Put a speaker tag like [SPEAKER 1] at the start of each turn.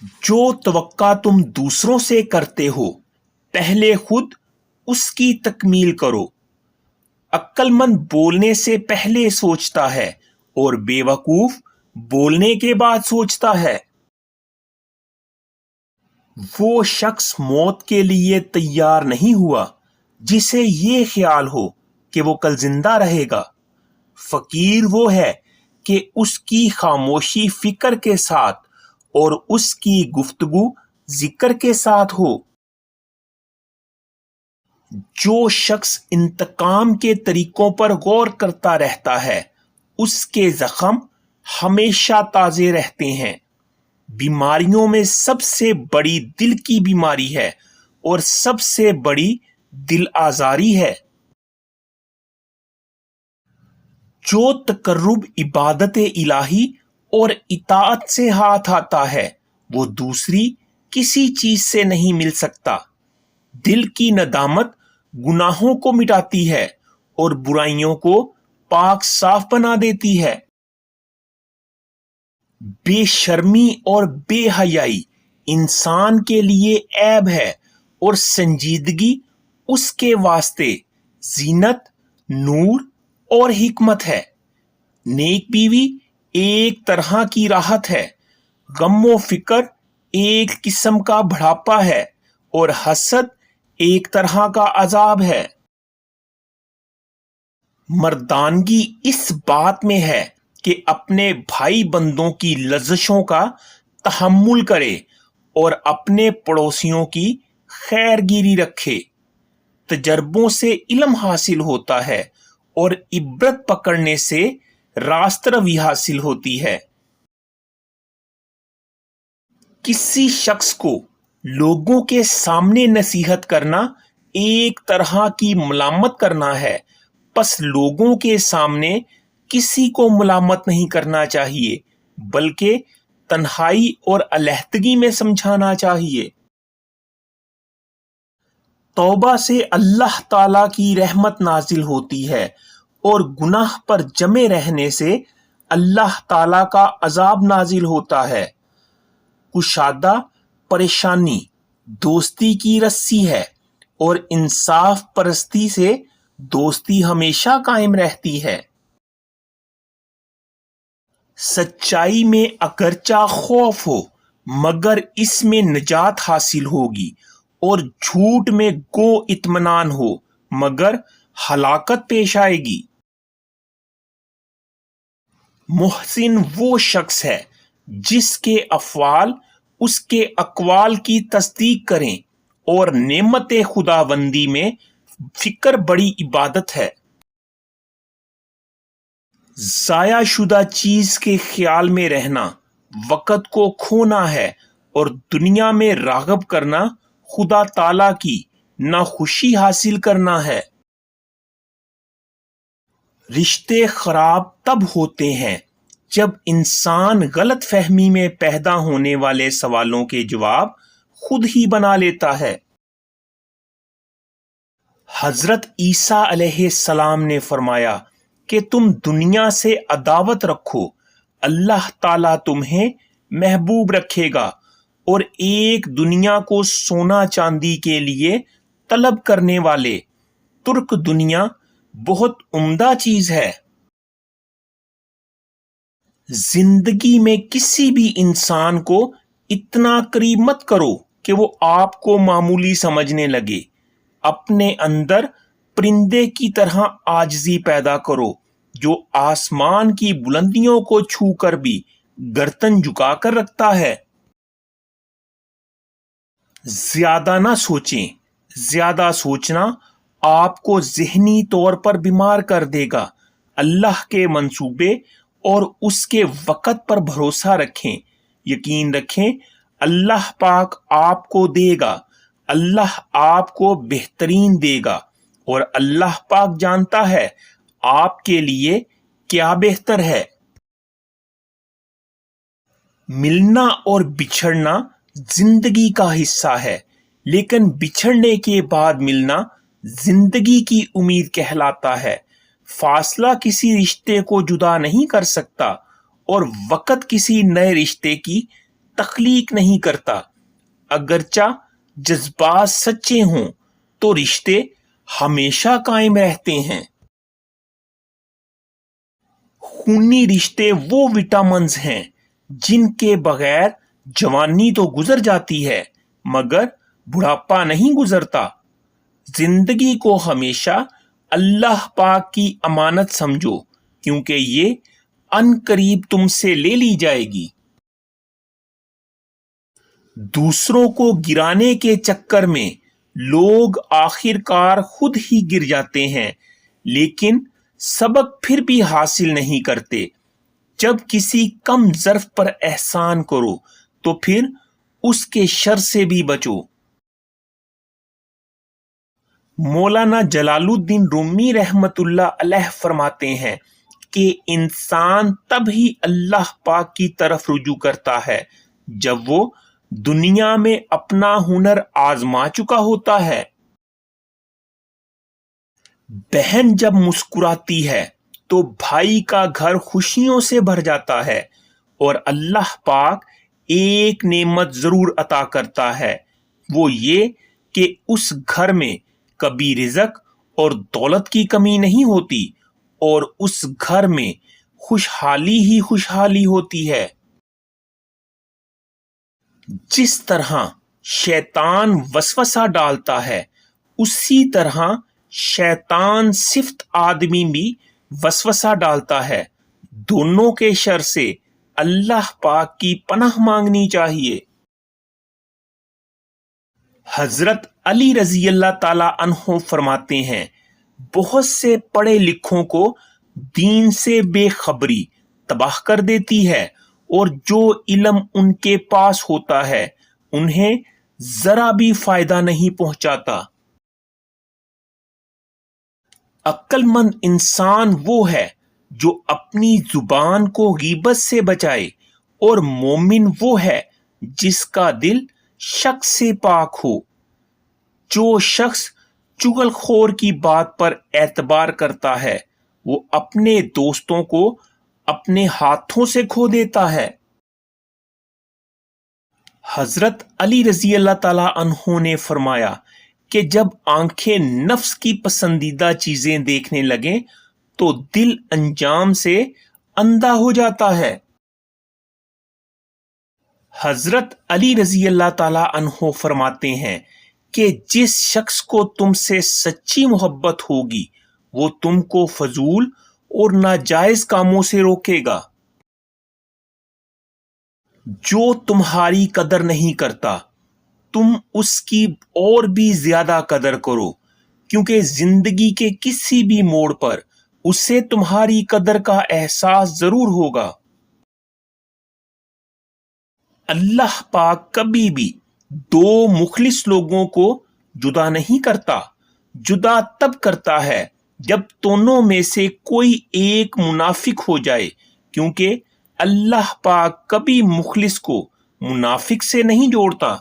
[SPEAKER 1] جو توقع تم دوسروں سے کرتے ہو پہلے خود اس کی تکمیل کرو۔ عقل مند بولنے سے پہلے سوچتا ہے اور بے وقوف بولنے کے بعد سوچتا ہے۔ وہ شخص موت کے لیے تیار نہیں ہوا جسے یہ خیال ہو کہ وہ کل زندہ رہے گا۔ فقیر وہ ہے کہ اس کی خاموشی فکر کے ساتھ اور اس کی گفتگو ذکر کے ساتھ ہو۔ جو شخص انتقام کے طریقوں پر غور کرتا رہتا ہے اس کے زخم ہمیشہ تازے رہتے ہیں۔ بیماریوں میں سب سے بڑی دل کی بیماری ہے اور سب سے بڑی دل آزاری ہے۔ جو تقرب عبادت الہی اور اطاعت سے ہاتھ آتا ہے وہ دوسری کسی چیز سے نہیں مل سکتا۔ دل کی ندامت گناہوں کو مٹاتی ہے اور برائیوں کو پاک صاف بنا دیتی ہے۔ بے شرمی اور بے حیائی انسان کے لیے عیب ہے اور سنجیدگی اس کے واسطے زینت، نور اور حکمت ہے۔ نیک بیوی ایک طرح کی راحت ہے، غم و فکر ایک قسم کا بڑھاپا ہے اور حسد ایک طرح کا عذاب ہے۔ مردانگی اس بات میں ہے کہ اپنے بھائی بندوں کی لرزشوں کا تحمل کرے اور اپنے پڑوسیوں کی خیر گیری رکھے۔ تجربوں سے علم حاصل ہوتا ہے اور عبرت پکڑنے سے راست روی حاصل ہوتی ہے۔ کسی شخص کو لوگوں کے سامنے نصیحت کرنا ایک طرح کی ملامت کرنا ہے، پس لوگوں کے سامنے کسی کو ملامت نہیں کرنا چاہیے بلکہ تنہائی اور علیحدگی میں سمجھانا چاہیے۔ توبہ سے اللہ تعالی کی رحمت نازل ہوتی ہے اور گناہ پر جمے رہنے سے اللہ تعالی کا عذاب نازل ہوتا ہے۔ کشادہ پریشانی دوستی کی رسی ہے اور انصاف پرستی سے دوستی ہمیشہ قائم رہتی ہے۔ سچائی میں اگرچہ خوف ہو مگر اس میں نجات حاصل ہوگی اور جھوٹ میں گو اطمینان ہو مگر ہلاکت پیش آئے گی۔ محسن وہ شخص ہے جس کے افعال اس کے اقوال کی تصدیق کریں اور نعمت خداوندی میں فکر بڑی عبادت ہے۔ ضائع شدہ چیز کے خیال میں رہنا وقت کو کھونا ہے اور دنیا میں راغب کرنا خدا تعالی کی ناخوشی حاصل کرنا ہے۔ رشتے خراب تب ہوتے ہیں جب انسان غلط فہمی میں پیدا ہونے والے سوالوں کے جواب خود ہی بنا لیتا ہے۔ حضرت عیسیٰ علیہ السلام نے فرمایا کہ تم دنیا سے عداوت رکھو، اللہ تعالیٰ تمہیں محبوب رکھے گا، اور ایک دنیا کو سونا چاندی کے لیے طلب کرنے والے ترک دنیا بہت عمدہ چیز ہے۔ زندگی میں کسی بھی انسان کو اتنا قریب مت کرو کہ وہ آپ کو معمولی سمجھنے لگے۔ اپنے اندر پرندے کی طرح عاجزی پیدا کرو جو آسمان کی بلندیوں کو چھو کر بھی گردن جھکا کر رکھتا ہے۔ زیادہ نہ سوچیں، زیادہ سوچنا آپ کو ذہنی طور پر بیمار کر دے گا۔ اللہ کے منصوبے اور اس کے وقت پر بھروسہ رکھیں، یقین رکھیں اللہ پاک آپ کو دے گا، اللہ آپ کو بہترین دے گا، اور اللہ پاک جانتا ہے آپ کے لیے کیا بہتر ہے۔ ملنا اور بچھڑنا زندگی کا حصہ ہے، لیکن بچھڑنے کے بعد ملنا زندگی کی امید کہلاتا ہے۔ فاصلہ کسی رشتے کو جدا نہیں کر سکتا اور وقت کسی نئے رشتے کی تخلیق نہیں کرتا۔ اگرچہ جذبات سچے ہوں تو رشتے ہمیشہ قائم رہتے ہیں۔ خونی رشتے وہ وٹامنز ہیں جن کے بغیر جوانی تو گزر جاتی ہے مگر بڑھاپا نہیں گزرتا۔ زندگی کو ہمیشہ اللہ پاک کی امانت سمجھو کیونکہ یہ ان قریب تم سے لے لی جائے گی۔ دوسروں کو گرانے کے چکر میں لوگ آخر کار خود ہی گر جاتے ہیں لیکن سبق پھر بھی حاصل نہیں کرتے۔ جب کسی کم ظرف پر احسان کرو تو پھر اس کے شر سے بھی بچو۔ مولانا جلال الدین رومی رحمت اللہ علیہ فرماتے ہیں کہ انسان تب ہی اللہ پاک کی طرف رجوع کرتا ہے جب وہ دنیا میں اپنا ہنر آزما چکا ہوتا ہے۔ بہن جب مسکراتی ہے تو بھائی کا گھر خوشیوں سے بھر جاتا ہے، اور اللہ پاک ایک نعمت ضرور عطا کرتا ہے، وہ یہ کہ اس گھر میں کبھی رزق اور دولت کی کمی نہیں ہوتی اور اس گھر میں خوشحالی ہی خوشحالی ہوتی ہے۔ جس طرح شیطان وسوسہ ڈالتا ہے اسی طرح شیطان صفت آدمی بھی وسوسہ ڈالتا ہے۔ دونوں کے شر سے اللہ پاک کی پناہ مانگنی چاہیے۔ حضرت علی رضی اللہ تعالی عنہ فرماتے ہیں، بہت سے پڑھے لکھوں کو دین سے بے خبری تباہ کر دیتی ہے اور جو علم ان کے پاس ہوتا ہے انہیں ذرا بھی فائدہ نہیں پہنچاتا۔ عقل مند انسان وہ ہے جو اپنی زبان کو غیبت سے بچائے، اور مومن وہ ہے جس کا دل شک سے پاک ہو۔ جو شخص چغل خور کی بات پر اعتبار کرتا ہے وہ اپنے دوستوں کو اپنے ہاتھوں سے کھو دیتا ہے۔ حضرت علی رضی اللہ تعالی عنہ نے فرمایا کہ جب آنکھیں نفس کی پسندیدہ چیزیں دیکھنے لگیں تو دل انجام سے اندھا ہو جاتا ہے۔ حضرت علی رضی اللہ تعالی عنہ فرماتے ہیں کہ جس شخص کو تم سے سچی محبت ہوگی وہ تم کو فضول اور ناجائز کاموں سے روکے گا۔ جو تمہاری قدر نہیں کرتا تم اس کی اور بھی زیادہ قدر کرو، کیونکہ زندگی کے کسی بھی موڑ پر اسے تمہاری قدر کا احساس ضرور ہوگا۔ اللہ پاک کبھی بھی دو مخلص لوگوں کو جدا نہیں کرتا، جدا تب کرتا ہے جب دونوں میں سے کوئی ایک منافق ہو جائے، کیونکہ اللہ پاک کبھی مخلص کو منافق سے نہیں جوڑتا۔